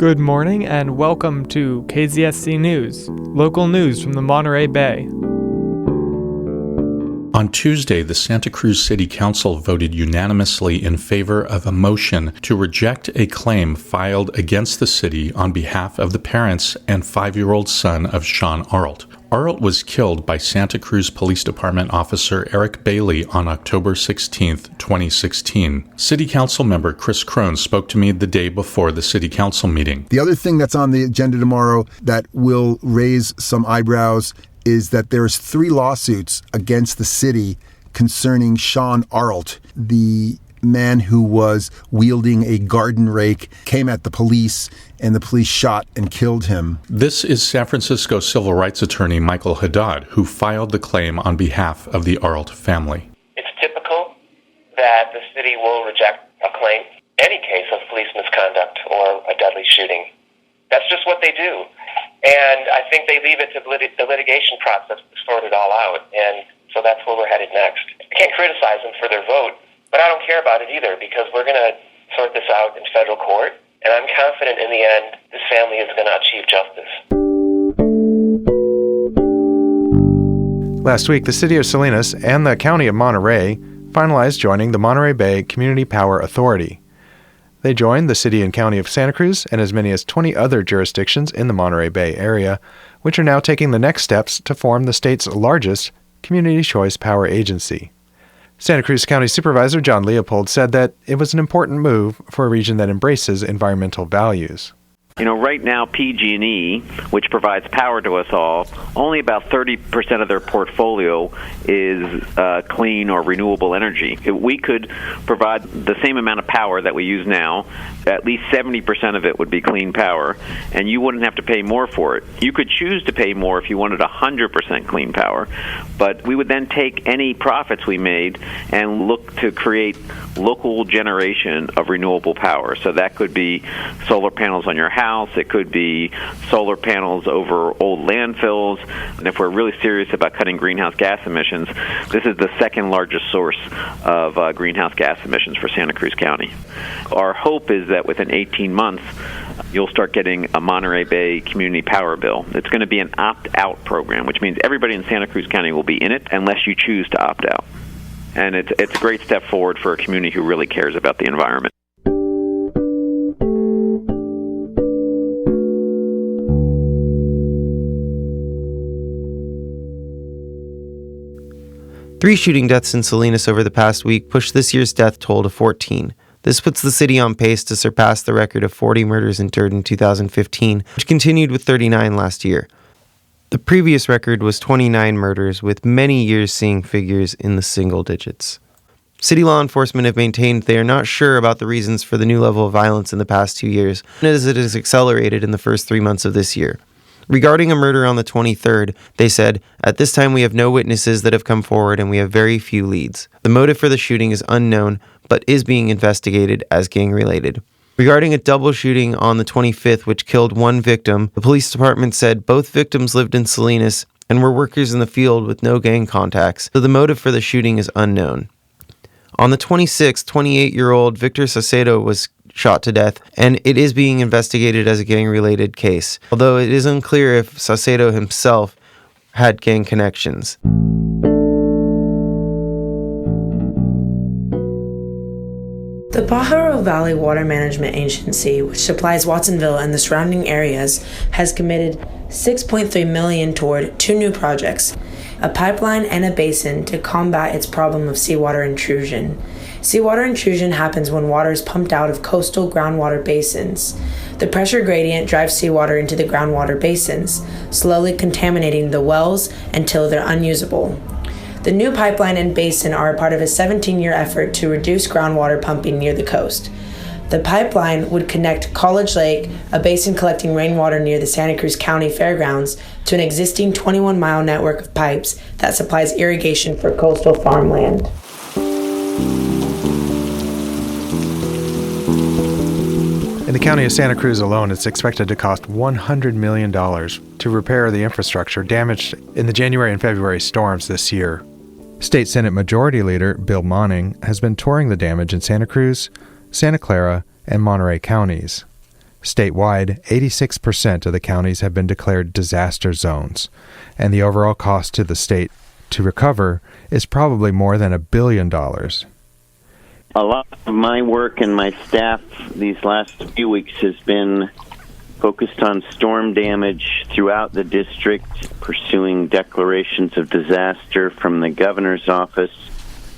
Good morning and welcome to KZSC News, local news from the Monterey Bay. On Tuesday, the Santa Cruz City Council voted unanimously in favor of a motion to reject a claim filed against the city on behalf of the parents and 5-year-old son of Sean Arlt. Arlt was killed by Santa Cruz Police Department officer Eric Bailey on October 16, 2016. City Council member Cruz spoke to me the day before the City Council meeting. The other thing that's on the agenda tomorrow that will raise some eyebrows is that there's 3 lawsuits against the city concerning Sean Arlt, the man who was wielding a garden rake, came at the police, and the police shot and killed him. This is San Francisco civil rights attorney Michael Haddad, who filed the claim on behalf of the Arlt family. It's typical that the city will reject a claim, any case of police misconduct or a deadly shooting. That's just what they do. And I think they leave it to the litigation process to sort it all out. And so that's where we're headed next. I can't criticize them for their vote, but I don't care about it either because we're going to sort this out in federal court. And I'm confident in the end, this family is going to achieve justice. Last week, the city of Salinas and the county of Monterey finalized joining the Monterey Bay Community Power Authority. They joined the city and county of Santa Cruz and as many as 20 other jurisdictions in the Monterey Bay area, which are now taking the next steps to form the state's largest community choice power agency. Santa Cruz County Supervisor John Leopold said that it was an important move for a region that embraces environmental values. Right now, PG&E, which provides power to us all, only about 30% of their portfolio is clean or renewable energy. We could provide the same amount of power that we use now. At least 70% of it would be clean power, and you wouldn't have to pay more for it. You could choose to pay more if you wanted 100% clean power, but we would then take any profits we made and look to create local generation of renewable power. So that could be solar panels on your house, it could be solar panels over old landfills, and if we're really serious about cutting greenhouse gas emissions, this is the second largest source of greenhouse gas emissions for Santa Cruz County. Our hope is that within 18 months, you'll start getting a Monterey Bay Community Power Bill. It's going to be an opt-out program, which means everybody in Santa Cruz County will be in it unless you choose to opt out. And it's a great step forward for a community who really cares about the environment. Three shooting deaths in Salinas over the past week pushed this year's death toll to 14. This puts the city on pace to surpass the record of 40 murders endured in 2015, which continued with 39 last year. The previous record was 29 murders, with many years seeing figures in the single digits. City law enforcement have maintained they are not sure about the reasons for the new level of violence in the past 2 years, as it has accelerated in the first 3 months of this year. Regarding a murder on the 23rd, they said, "At this time we have no witnesses that have come forward and we have very few leads. The motive for the shooting is unknown, but is being investigated as gang-related." Regarding a double shooting on the 25th, which killed one victim, the police department said both victims lived in Salinas and were workers in the field with no gang contacts, so the motive for the shooting is unknown. On the 26th, 28-year-old Victor Saucedo was shot to death, and it is being investigated as a gang-related case, although it is unclear if Saucedo himself had gang connections. The Pajaro Valley Water Management Agency, which supplies Watsonville and the surrounding areas, has committed $6.3 million toward 2 new projects, a pipeline and a basin to combat its problem of seawater intrusion. Seawater intrusion happens when water is pumped out of coastal groundwater basins. The pressure gradient drives seawater into the groundwater basins, slowly contaminating the wells until they're unusable. The new pipeline and basin are a part of a 17-year effort to reduce groundwater pumping near the coast. The pipeline would connect College Lake, a basin collecting rainwater near the Santa Cruz County Fairgrounds, to an existing 21-mile network of pipes that supplies irrigation for coastal farmland. In the county of Santa Cruz alone, it's expected to cost $100 million to repair the infrastructure damaged in the January and February storms this year. State Senate Majority Leader Bill Monning has been touring the damage in Santa Cruz, Santa Clara, and Monterey counties. Statewide, 86% of the counties have been declared disaster zones, and the overall cost to the state to recover is probably more than $1 billion. A lot of my work and my staff these last few weeks has been focused on storm damage throughout the district, pursuing declarations of disaster from the governor's office.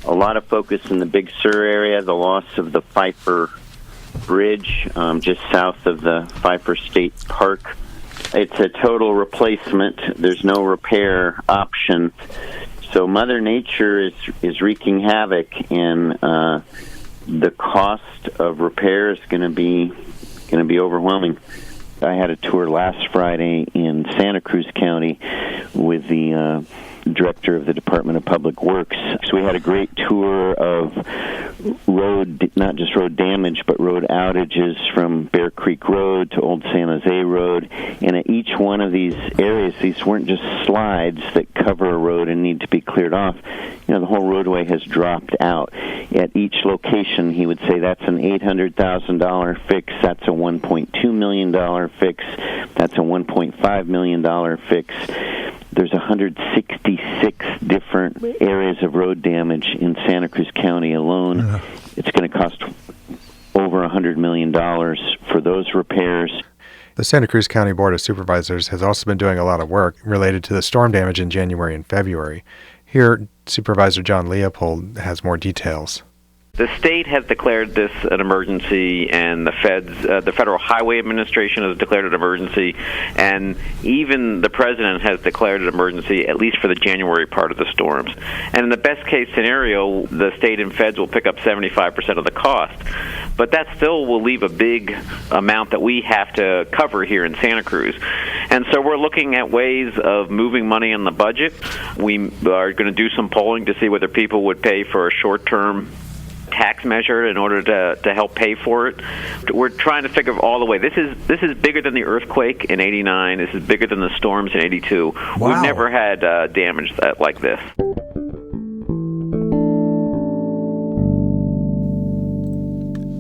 A lot of focus in the Big Sur area, the loss of the Pfeiffer Bridge just south of the Pfeiffer State Park. It's a total replacement. There's no repair option. So Mother Nature is wreaking havoc, and the cost of repair is going to be overwhelming. I had a tour last Friday in Santa Cruz County with the director of the Department of Public Works. So we had a great tour of not just road damage, but road outages from Bear Creek Road to Old San Jose Road. And at each one of these areas, these weren't just slides that cover a road and need to be cleared off. You know, the whole roadway has dropped out. At each location, he would say that's an $800,000 fix, that's a $1.2 million fix, that's a $1.5 million fix. There's 166 different areas of road damage in Santa Cruz County alone. It's going to cost over $100 million for those repairs. The Santa Cruz County Board of Supervisors has also been doing a lot of work related to the storm damage in January and February. Here, Supervisor John Leopold has more details. The state has declared this an emergency, and the Federal Highway Administration has declared an emergency, and even the President has declared an emergency, at least for the January part of the storms. And in the best-case scenario, the state and feds will pick up 75% of the cost. But that still will leave a big amount that we have to cover here in Santa Cruz. And so we're looking at ways of moving money in the budget. We are going to do some polling to see whether people would pay for a short-term tax measure in order to help pay for it. We're trying to figure all the way. This is bigger than the earthquake in '89. This is bigger than the storms in '82. Wow. We've never had damage like this.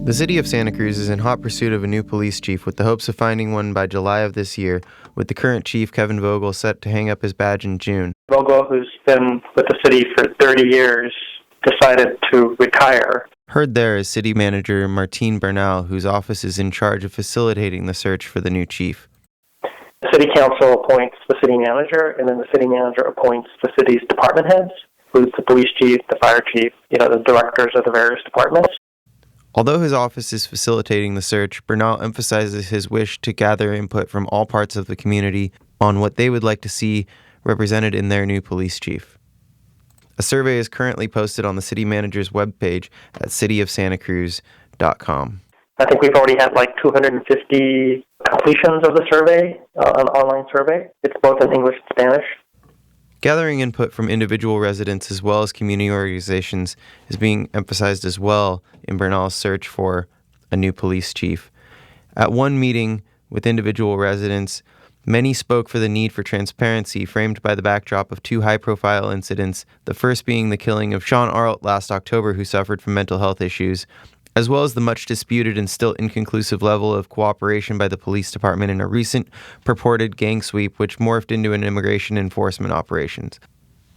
The city of Santa Cruz is in hot pursuit of a new police chief with the hopes of finding one by July of this year, with the current chief, Kevin Vogel, set to hang up his badge in June. Vogel, who's been with the city for 30 years, decided to retire. Heard there is City Manager Martine Bernal, whose office is in charge of facilitating the search for the new chief. The City Council appoints the city manager, and then the city manager appoints the city's department heads, who's the police chief, the fire chief, the directors of the various departments. Although his office is facilitating the search, Bernal emphasizes his wish to gather input from all parts of the community on what they would like to see represented in their new police chief. A survey is currently posted on the city manager's webpage at cityofsantacruz.com. I think we've already had 250 completions of the survey, an online survey. It's both in English and Spanish. Gathering input from individual residents as well as community organizations is being emphasized as well in Bernal's search for a new police chief. At one meeting with individual residents, many spoke for the need for transparency framed by the backdrop of two high-profile incidents, the first being the killing of Sean Arlt last October, who suffered from mental health issues, as well as the much-disputed and still inconclusive level of cooperation by the police department in a recent purported gang sweep which morphed into an immigration enforcement operations.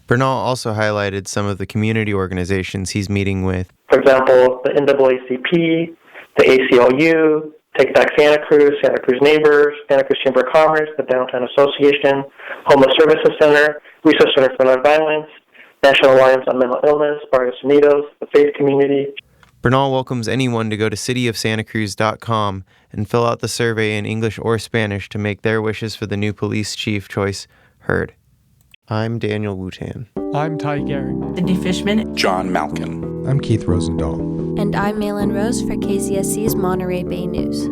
Bernal also highlighted some of the community organizations he's meeting with. For example, the NAACP, the ACLU, Take Back Santa Cruz, Santa Cruz Neighbors, Santa Cruz Chamber of Commerce, the Downtown Association, Homeless Services Center, Research Center for Nonviolence, National Alliance on Mental Illness, Barrios Unidos, the Faith Community. Bernal welcomes anyone to go to cityofsantacruz.com and fill out the survey in English or Spanish to make their wishes for the new police chief choice heard. I'm Daniel Wootan. I'm Ty Gehring. Cindy Fishman. John Malkin. I'm Keith Rozendal. And I'm Malin Rose for KZSC's Monterey Bay News.